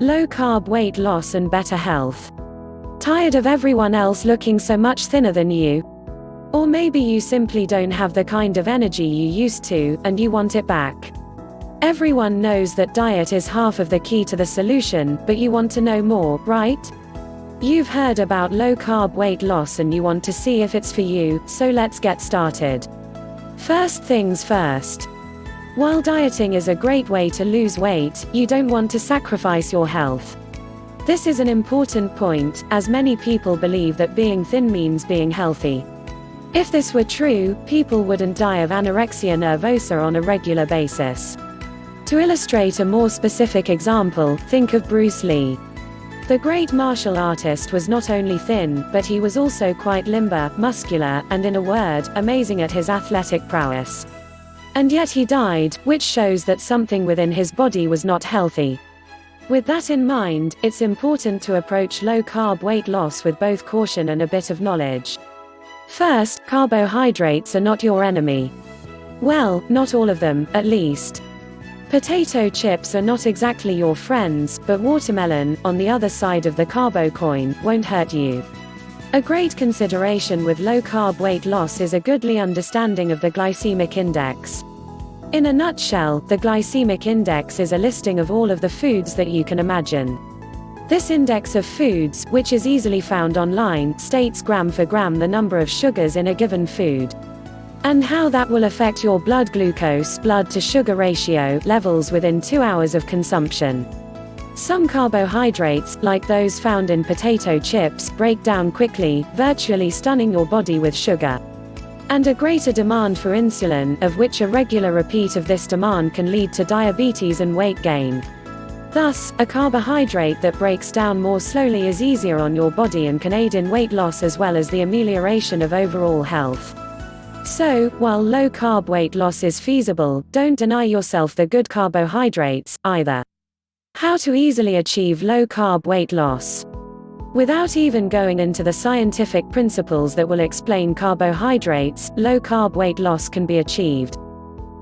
Low carb weight loss and better health. Tired of everyone else looking so much thinner than you? Or maybe you simply don't have the kind of energy you used to, and you want it back. Everyone knows that diet is half of the key to the solution, but you want to know more, right? You've heard about low carb weight loss and you want to see if it's for you, so let's get started. First things first. While dieting is a great way to lose weight, you don't want to sacrifice your health. This is an important point, as many people believe that being thin means being healthy. If this were true, people wouldn't die of anorexia nervosa on a regular basis. To illustrate a more specific example, think of Bruce Lee. The great martial artist was not only thin, but he was also quite limber, muscular, and in a word, amazing at his athletic prowess. And yet he died, which shows that something within his body was not healthy. With that in mind, it's important to approach low-carb weight loss with both caution and a bit of knowledge. First, carbohydrates are not your enemy. Well, not all of them, at least. Potato chips are not exactly your friends, but watermelon, on the other side of the carbo coin, won't hurt you. A great consideration with low-carb weight loss is a goodly understanding of the glycemic index. In a nutshell, the glycemic index is a listing of all of the foods that you can imagine. This index of foods, which is easily found online, states gram for gram the number of sugars in a given food, and how that will affect your blood glucose blood-to-sugar ratio levels within 2 hours of consumption. Some carbohydrates, like those found in potato chips, break down quickly, virtually stunning your body with sugar. And a greater demand for insulin, of which a regular repeat of this demand can lead to diabetes and weight gain. Thus, a carbohydrate that breaks down more slowly is easier on your body and can aid in weight loss as well as the amelioration of overall health. So, while low-carb weight loss is feasible, don't deny yourself the good carbohydrates, either. How to easily achieve low-carb weight loss. Without even going into the scientific principles that will explain carbohydrates, low-carb weight loss can be achieved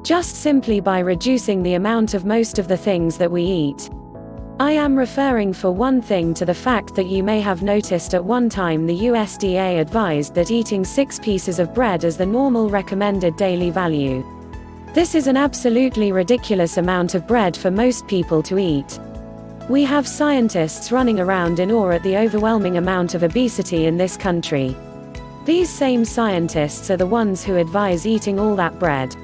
just simply by reducing the amount of most of the things that we eat. I am referring for one thing to the fact that you may have noticed at one time the USDA advised that eating 6 pieces of bread is the normal recommended daily value. This is an absolutely ridiculous amount of bread for most people to eat. We have scientists running around in awe at the overwhelming amount of obesity in this country. These same scientists are the ones who advise eating all that bread.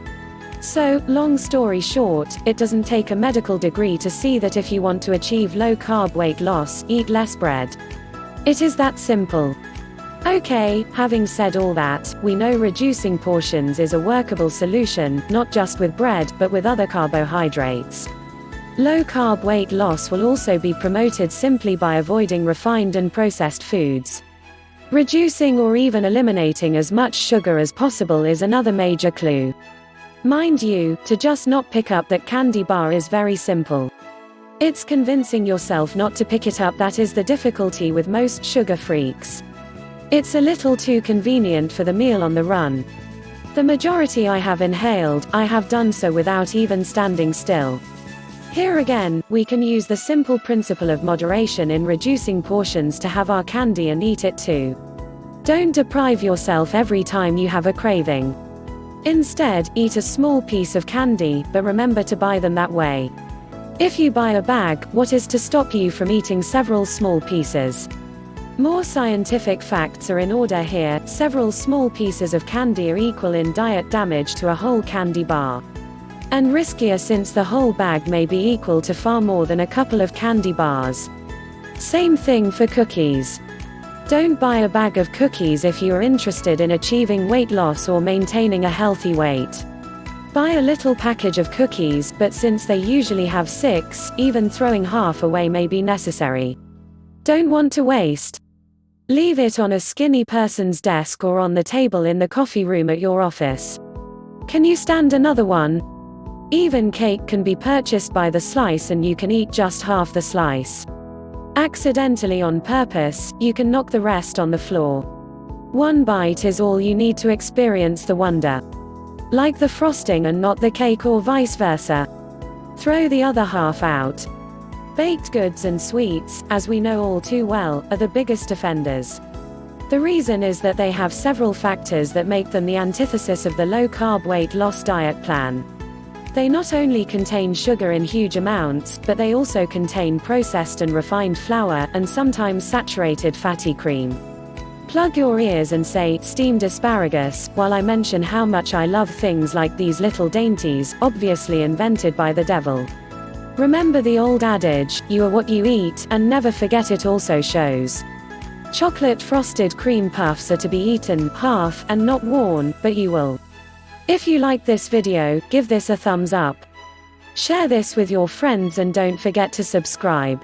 So, long story short, it doesn't take a medical degree to see that if you want to achieve low-carb weight loss, eat less bread. It is that simple. Okay, having said all that, we know reducing portions is a workable solution, not just with bread, but with other carbohydrates. Low-carb weight loss will also be promoted simply by avoiding refined and processed foods. Reducing or even eliminating as much sugar as possible is another major clue. Mind you, to just not pick up that candy bar is very simple. It's convincing yourself not to pick it up that is the difficulty with most sugar freaks. It's a little too convenient for the meal on the run. The majority I have inhaled, I have done so without even standing still. Here again, we can use the simple principle of moderation in reducing portions to have our candy and eat it too. Don't deprive yourself every time you have a craving. Instead, eat a small piece of candy, but remember to buy them that way. If you buy a bag, what is to stop you from eating several small pieces? More scientific facts are in order here. Several small pieces of candy are equal in diet damage to a whole candy bar. And riskier since the whole bag may be equal to far more than a couple of candy bars. Same thing for cookies. Don't buy a bag of cookies if you are interested in achieving weight loss or maintaining a healthy weight. Buy a little package of cookies, but since they usually have 6, even throwing half away may be necessary. Don't want to waste? Leave it on a skinny person's desk or on the table in the coffee room at your office. Can you stand another one? Even cake can be purchased by the slice and you can eat just half the slice. Accidentally on purpose, you can knock the rest on the floor. One bite is all you need to experience the wonder. Like the frosting and not the cake or vice versa. Throw the other half out. Baked goods and sweets, as we know all too well, are the biggest offenders. The reason is that they have several factors that make them the antithesis of the low-carb weight loss diet plan. They not only contain sugar in huge amounts, but they also contain processed and refined flour, and sometimes saturated fatty cream. Plug your ears and say, steamed asparagus, while I mention how much I love things like these little dainties, obviously invented by the devil. Remember the old adage, you are what you eat, and never forget it also shows. Chocolate frosted cream puffs are to be eaten half and not worn, but you will. If you like this video, give this a thumbs up. Share this with your friends and don't forget to subscribe.